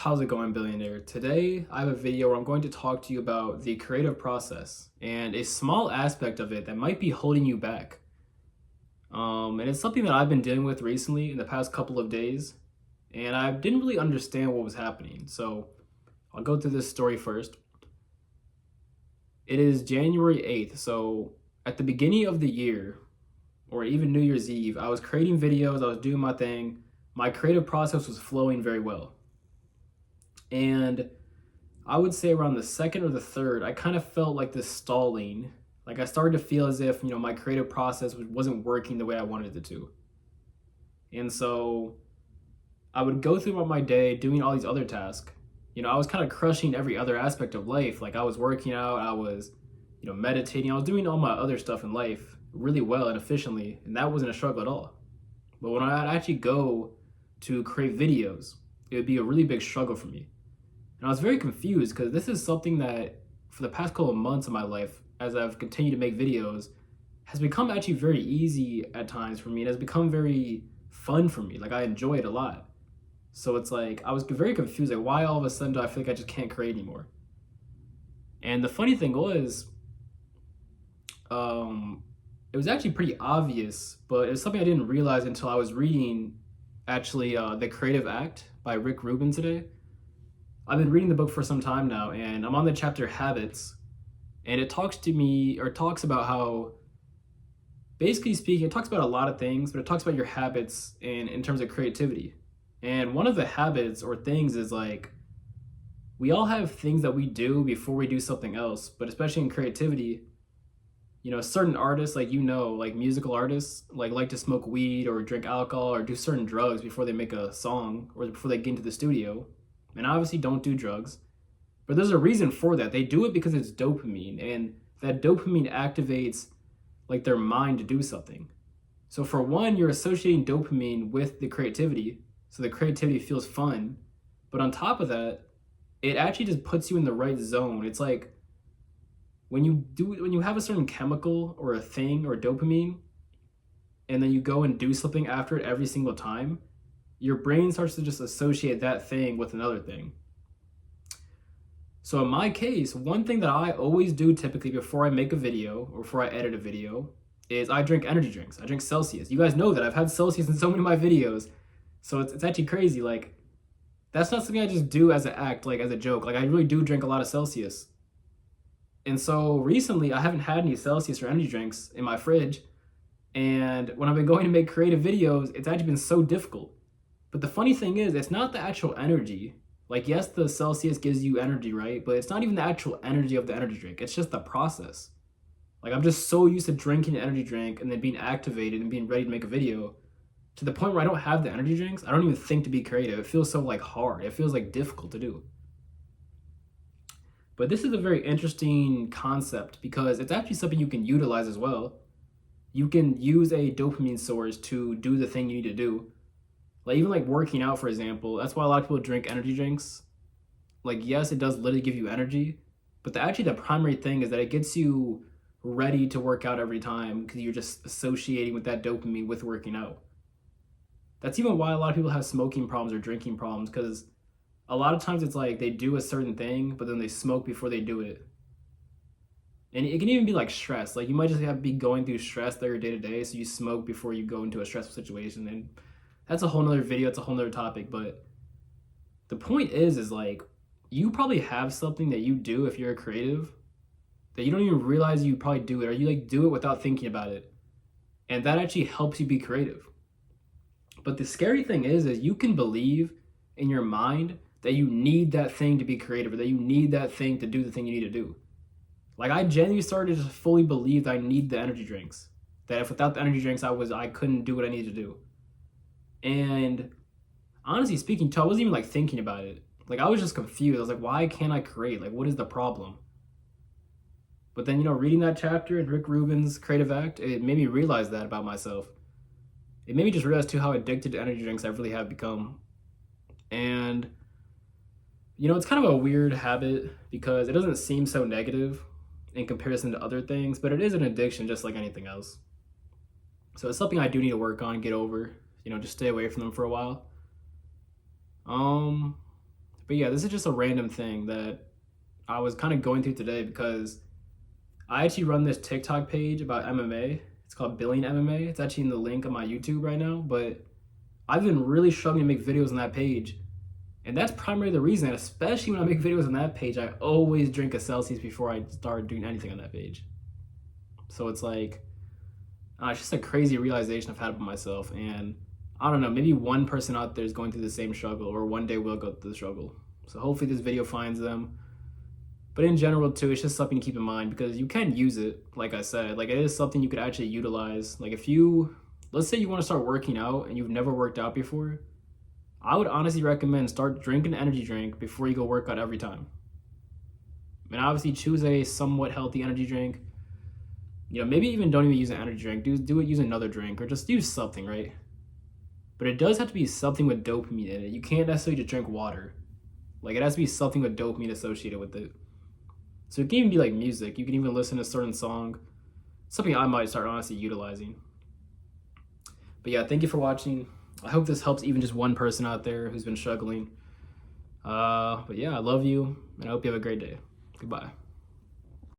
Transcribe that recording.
How's it going, billionaire? Today, I have a video where I'm going to talk to you about the creative process and a small aspect of it that might be holding you back. And it's something that I've been dealing with recently in the past couple of days, and I didn't really understand what was happening. So I'll go through this story first. It is January 8th, so at the beginning of the year, or even New Year's Eve, I was creating videos, I was doing my thing. My creative process was flowing very well. And I would say around the second or the third, I kind of felt like this stalling. Like I started to feel as if, my creative process wasn't working the way I wanted it to. And so I would go throughout my day doing all these other tasks. I was kind of crushing every other aspect of life. Like I was working out, I was, meditating, I was doing all my other stuff in life really well and efficiently. And that wasn't a struggle at all. But when I'd actually go to create videos, it would be a really big struggle for me. And I was very confused because this is something that for the past couple of months of my life, as I've continued to make videos, has become actually very easy at times for me. It has become very fun for me. Like I enjoy it a lot. So it's like, I was very confused. Like why all of a sudden do I feel like I just can't create anymore? And the funny thing was, it was actually pretty obvious, but it was something I didn't realize until I was reading actually The Creative Act by Rick Rubin today. I've been reading the book for some time now, and I'm on the chapter Habits, and it talks to me, or talks about how, basically speaking, it talks about a lot of things, but it talks about your habits in terms of creativity. And one of the habits or things is like, we all have things that we do before we do something else, but especially in creativity, certain artists, like musical artists, like to smoke weed or drink alcohol or do certain drugs before they make a song or before they get into the studio. And obviously don't do drugs. But there's a reason for that. They do it because it's dopamine, and that dopamine activates like their mind to do something. So for one, you're associating dopamine with the creativity, so the creativity feels fun. But on top of that, it actually just puts you in the right zone. It's like when you have a certain chemical or a thing or dopamine, and then you go and do something after it every single time, your brain starts to just associate that thing with another thing. So in my case, one thing that I always do typically before I make a video or before I edit a video is I drink energy drinks. I drink Celsius. You guys know that I've had Celsius in so many of my videos. So it's actually crazy. Like that's not something I just do as an act, like as a joke. Like I really do drink a lot of Celsius. And so recently I haven't had any Celsius or energy drinks in my fridge. And when I've been going to make creative videos, it's actually been so difficult. But the funny thing is, it's not the actual energy. Like, yes, the Celsius gives you energy, right? But it's not even the actual energy of the energy drink. It's just the process. Like, I'm just so used to drinking an energy drink and then being activated and being ready to make a video to the point where I don't have the energy drinks. I don't even think to be creative. It feels so like hard. It feels like difficult to do. But this is a very interesting concept because it's actually something you can utilize as well. You can use a dopamine source to do the thing you need to do. Like even like working out, for example, that's why a lot of people drink energy drinks. Like yes, it does literally give you energy, but actually the primary thing is that it gets you ready to work out every time because you're just associating with that dopamine with working out. That's even why a lot of people have smoking problems or drinking problems, because a lot of times it's like they do a certain thing, but then they smoke before they do it. And it can even be like stress. Like you might just have to be going through stress there day to day, so you smoke before you go into a stressful situation. And that's a whole nother video, it's a whole nother topic. But the point is like you probably have something that you do if you're a creative that you don't even realize you probably do it, or you like do it without thinking about it. And that actually helps you be creative. But the scary thing is you can believe in your mind that you need that thing to be creative, or that you need that thing to do the thing you need to do. Like I genuinely started to fully believe that I need the energy drinks. That if without the energy drinks, I couldn't do what I needed to do. And honestly speaking, too, I wasn't even like thinking about it. Like I was just confused. I was like, why can't I create? Like, what is the problem? But then, reading that chapter in Rick Rubin's Creative Act, it made me realize that about myself. It made me just realize too how addicted to energy drinks I really have become. And it's kind of a weird habit because it doesn't seem so negative in comparison to other things, but it is an addiction just like anything else. So it's something I do need to work on and get over, just stay away from them for a while. But But yeah, this is just a random thing that I was kind of going through today because I actually run this TikTok page about MMA. It's called Billion MMA. It's actually in the link on my YouTube right now, but I've been really struggling to make videos on that page. And that's primarily the reason, especially when I make videos on that page, I always drink a Celsius before I start doing anything on that page. So it's like, it's just a crazy realization I've had about myself. And I don't know, maybe one person out there is going through the same struggle, or one day will go through the struggle. So hopefully this video finds them. But in general too, it's just something to keep in mind because you can use it, like I said. Like, it is something you could actually utilize. Like, if you, let's say you want to start working out and you've never worked out before, I would honestly recommend start drinking an energy drink before you go work out every time. And obviously choose a somewhat healthy energy drink. You know, maybe even don't even use an energy drink. Do it, use another drink, or just use something, right? But it does have to be something with dopamine in it. You can't necessarily just drink water. Like, it has to be something with dopamine associated with it. So it can even be like music. You can even listen to a certain song. Something I might start honestly utilizing. But yeah, thank you for watching. I hope this helps even just one person out there who's been struggling. But yeah, I love you, and I hope you have a great day. Goodbye.